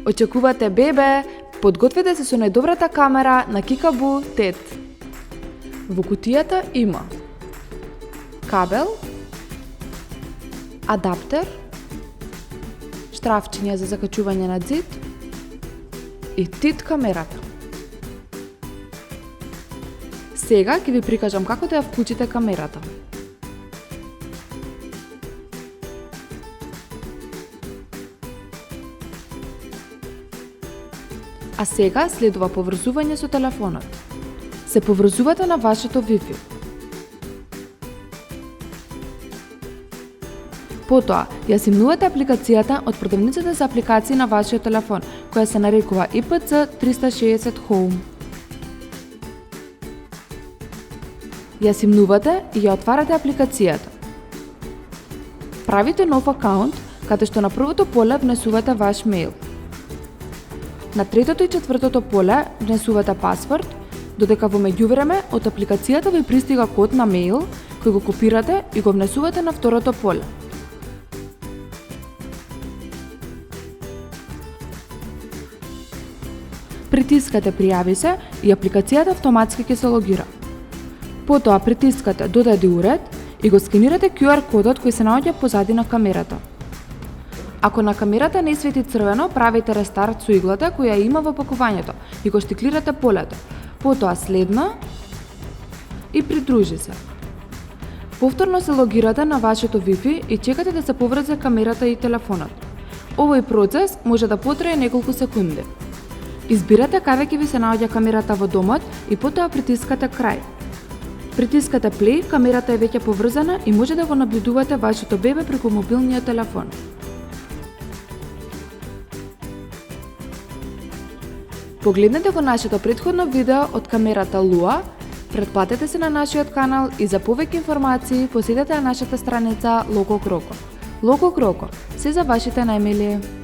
Очекувате бебе? Подгответе се со најдобрата камера на Кикабу TED. Во кутијата има кабел, адаптер, штрафчиња за закачување на ѕид и TED камерата. Сега ќе ви прикажам како да ја вклучите камерата. А сега следува поврзување со телефонот. Се поврзувате на вашето Wi-Fi. Потоа, ја симнувате апликацијата од продавницата за апликации на вашиот телефон, која се нарекува IPC 360 Home. Ја симнувате и ја отварате апликацијата. Правите нов акаунт, каде што на првото поле внесувате ваш мејл. На третото и четвртото поле внесувате пасворд, додека во меѓувреме од апликацијата ви пристига код на мејл, кој го копирате и го внесувате на второто поле. Притискате пријави се и апликацијата автоматски ќе се логира. Потоа притискате додади уред и го скенирате QR кодот кој се наоѓа позади на камерата. Ако на камерата не свети црвено, правите рестарт со иглата која има во пакувањето и го штиклирате полето. Потоа следно и придружи се. Повторно се логирате на вашето Wi-Fi и чекате да се поврзе камерата и телефонот. Овој процес може да потрае неколку секунди. Избирате каде ќе ви се наоѓа камерата во домот и потоа притискате крај. Притискате play, камерата е веќе поврзана и може да го наблюдувате вашето бебе преку мобилниот телефон. Погледнете го нашето претходно видео од камерата Lua, претплатете се на нашиот канал и за повеќе информации посетете на нашата страница Loco Croco. Loco Croco, се за вашите најмилии.